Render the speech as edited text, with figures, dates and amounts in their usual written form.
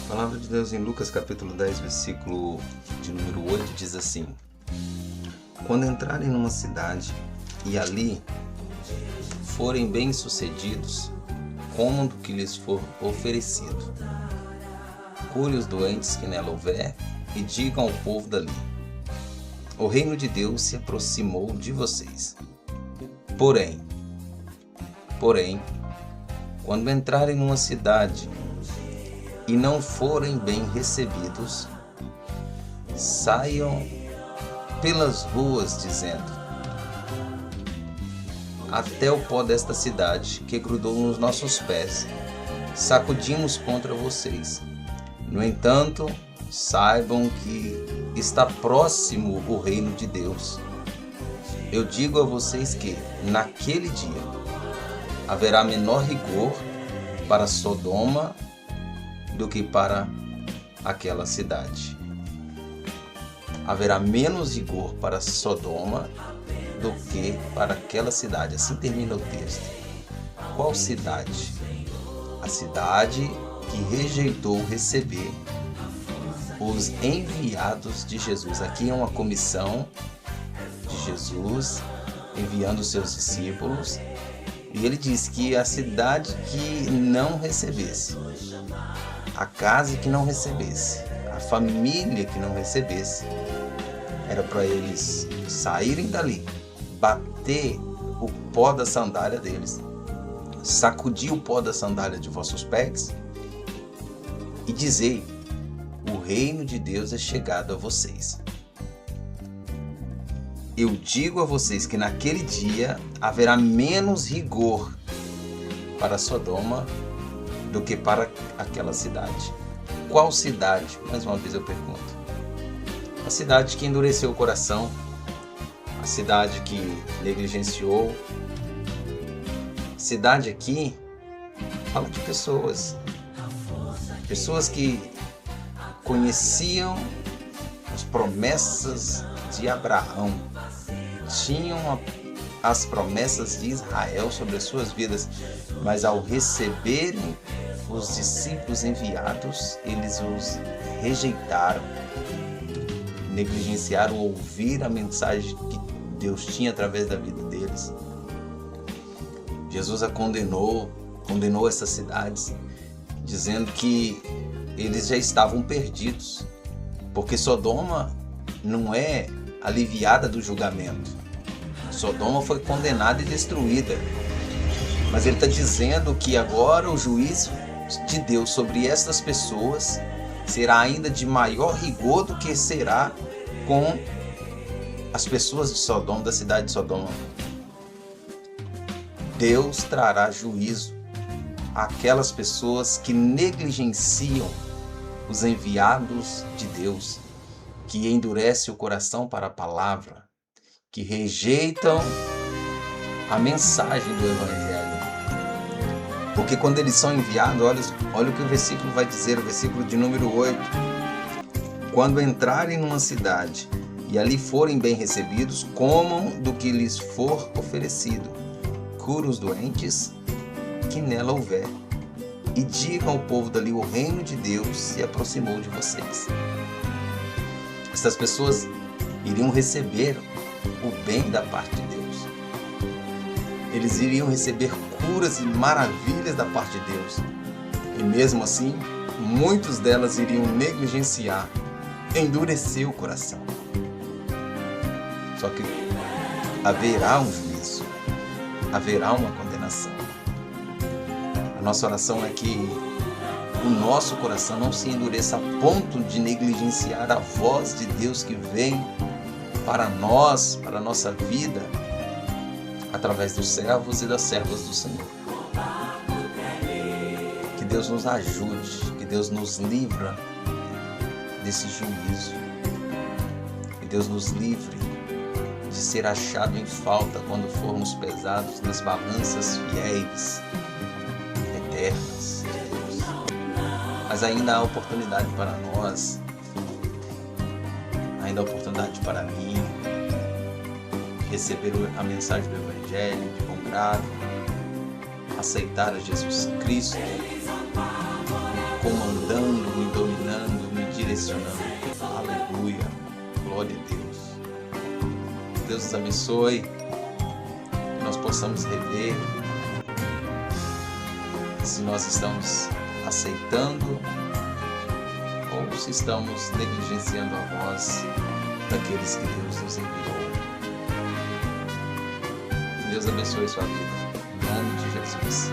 A palavra de Deus em Lucas capítulo 10, versículo de número 8 diz assim: Quando entrarem numa cidade e ali forem bem-sucedidos, comam do que lhes for oferecido. Cure os doentes que nela houver e digam ao povo dali: o reino de Deus se aproximou de vocês. Porém, quando entrarem numa cidade e não forem bem recebidos, saiam pelas ruas dizendo: até o pó desta cidade que grudou nos nossos pés, sacudimos contra vocês. No entanto, saibam que está próximo o reino de Deus. Eu digo a vocês que, naquele dia, haverá menor rigor para Sodoma do que para aquela cidade. Haverá menos rigor para Sodoma do que para aquela cidade. Assim termina o texto. Qual cidade? A cidade que rejeitou receber os enviados de Jesus. Aqui é uma comissão de Jesus enviando os seus discípulos, e ele diz que a cidade que não recebesse, a casa que não recebesse, a família que não recebesse, era para eles saírem dali, bater o pó da sandália deles, sacudir o pó da sandália de vossos pés e dizer: o reino de Deus é chegado a vocês. Eu digo a vocês que naquele dia haverá menos rigor para Sodoma do que para aquela cidade. Qual cidade? Mais uma vez eu pergunto. A cidade que endureceu o coração, a cidade que negligenciou. Cidade aqui fala de pessoas que conheciam as promessas de Abraão, tinham as promessas de Israel sobre as suas vidas, mas ao receberem os discípulos enviados, eles os rejeitaram, negligenciaram ouvir a mensagem que Deus tinha através da vida deles. Jesus a condenou essas cidades, dizendo que eles já estavam perdidos, porque Sodoma não é aliviada do julgamento. Sodoma foi condenada e destruída, mas ele está dizendo que agora o juízo de Deus sobre essas pessoas será ainda de maior rigor do que será com as pessoas de Sodoma, da cidade de Sodoma. Deus trará juízo àquelas pessoas que negligenciam os enviados de Deus, que endurecem o coração para a palavra, que rejeitam a mensagem do Evangelho. Porque quando eles são enviados, olha o que o versículo vai dizer, o versículo de número 8. Quando entrarem numa cidade e ali forem bem recebidos, comam do que lhes for oferecido. Cure os doentes que nela houver e digam ao povo dali: o reino de Deus se aproximou de vocês. Essas pessoas iriam receber o bem da parte de Deus. Eles iriam receber curas e maravilhas da parte de Deus. E mesmo assim, muitas delas iriam negligenciar, endurecer o coração. Só que haverá um juízo, haverá uma condenação. A nossa oração é que o nosso coração não se endureça a ponto de negligenciar a voz de Deus que vem para nós, para a nossa vida, através dos servos e das servas do Senhor. Que Deus nos ajude, que Deus nos livre desse juízo, que Deus nos livre de ser achado em falta quando formos pesados nas balanças fiéis, eternas de Deus. Mas ainda há oportunidade para nós, ainda há oportunidade para mim receber a mensagem do Evangelho de bom grado, aceitar a Jesus Cristo comandando, direcionando. Aleluia. Glória a Deus. Deus nos abençoe. Que nós possamos rever se nós estamos aceitando ou se estamos negligenciando a voz daqueles que Deus nos enviou. Que Deus abençoe sua vida. Em nome de Jesus.